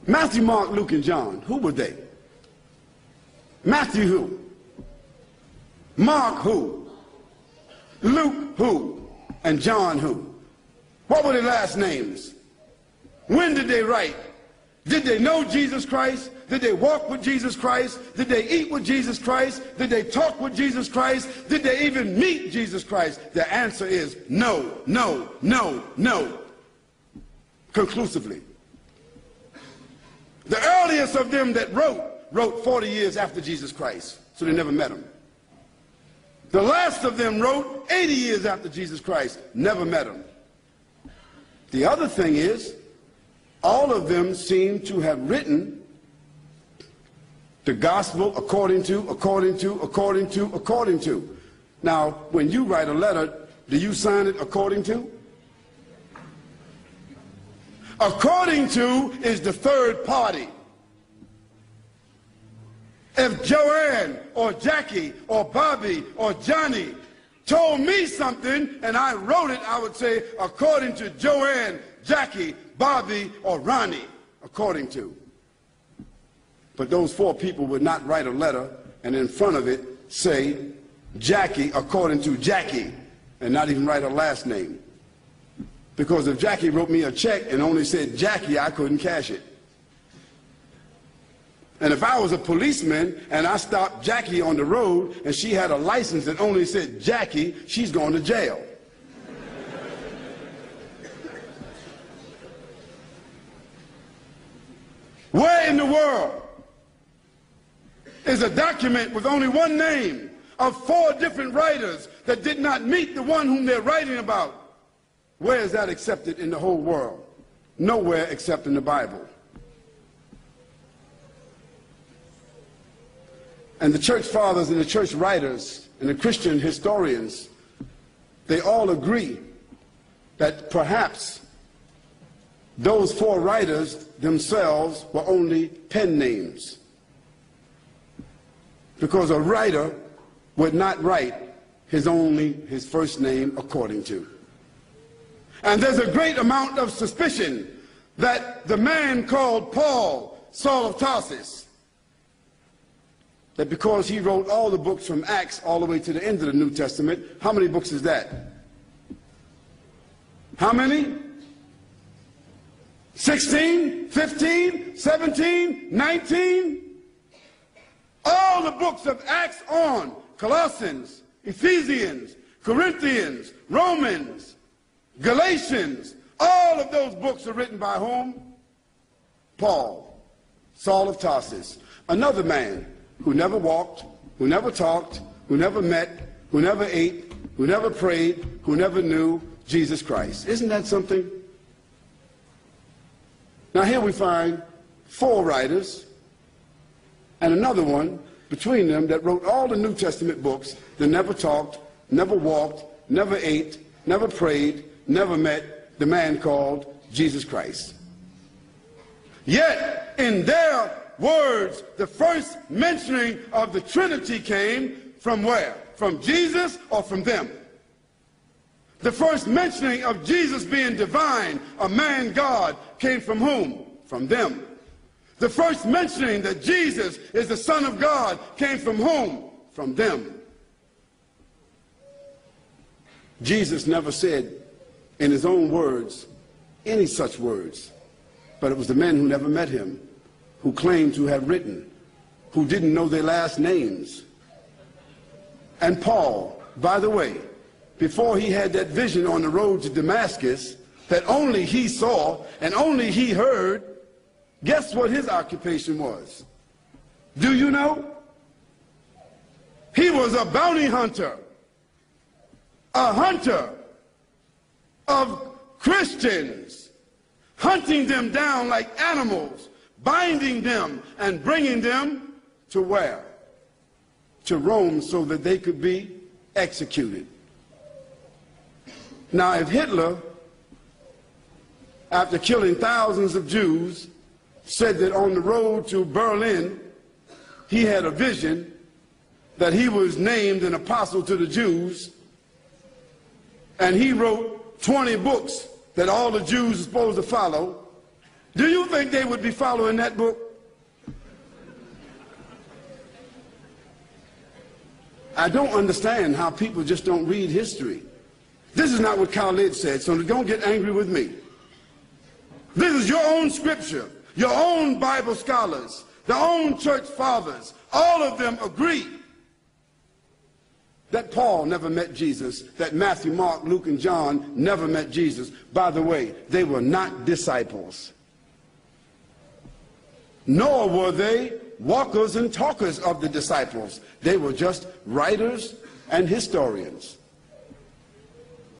Matthew, Mark, Luke, and John, who were they? Matthew who? Mark who? Luke who? And John who? What were their last names? When did they write? Did they know Jesus Christ? Did they walk with Jesus Christ? Did they eat with Jesus Christ? Did they talk with Jesus Christ? Did they even meet Jesus Christ? The answer is no, no, no, no. Conclusively. The earliest of them that wrote 40 years after Jesus Christ, so they never met him. The last of them wrote 80 years after Jesus Christ, never met him. The other thing is, all of them seem to have written the gospel according to. Now, when you write a letter, do you sign it according to? According to is the third party. If Joanne or Jackie or Bobby or Johnny told me something and I wrote it, I would say according to Joanne, Jackie, Bobby, or Ronnie, according to. But those four people would not write a letter and in front of it say Jackie according to Jackie and not even write her last name. Because if Jackie wrote me a check and only said Jackie, I couldn't cash it. And if I was a policeman and I stopped Jackie on the road and she had a license that only said Jackie, she's going to jail. Where in the world is a document with only one name of four different writers that did not meet the one whom they're writing about? Where is that accepted in the whole world? Nowhere except in the Bible. And the church fathers and the church writers and the Christian historians, they all agree that perhaps those four writers themselves were only pen names. Because a writer would not write his first name according to. And there's a great amount of suspicion that the man called Paul, Saul of Tarsus, that because he wrote all the books from Acts all the way to the end of the New Testament, how many books is that? How many? 16, 15, 17, 19? All the books of Acts on, Colossians, Ephesians, Corinthians, Romans, Galatians, all of those books are written by whom? Paul, Saul of Tarsus, another man who never walked, who never talked, who never met, who never ate, who never prayed, who never knew Jesus Christ. Isn't that something? Now here we find four writers and another one between them that wrote all the New Testament books that never talked, never walked, never ate, never prayed, never met the man called Jesus Christ. Yet in their words, the first mentioning of the Trinity came from where? From Jesus or from them? The first mentioning of Jesus being divine, a man God, came from whom? From them. The first mentioning that Jesus is the Son of God came from whom? From them. Jesus never said in his own words any such words, but it was the men who never met him, who claimed to have written, who didn't know their last names. And Paul, by the way, before he had that vision on the road to Damascus that only he saw and only he heard, guess what his occupation was? Do you know? He was a bounty hunter, a hunter of Christians, hunting them down like animals, binding them and bringing them to where? To Rome, so that they could be executed. Now, if Hitler, after killing thousands of Jews, said that on the road to Berlin, he had a vision that he was named an apostle to the Jews, and he wrote 20 books that all the Jews were supposed to follow, Do you think they would be following that book? I don't understand how people just don't read history. This is not what Khalid said, so don't get angry with me. This is your own scripture, your own Bible scholars, their own church fathers. All of them agree that Paul never met Jesus, that Matthew, Mark, Luke, and John never met Jesus. By the way, they were not disciples. Nor were they walkers and talkers of the disciples. They were just writers and historians.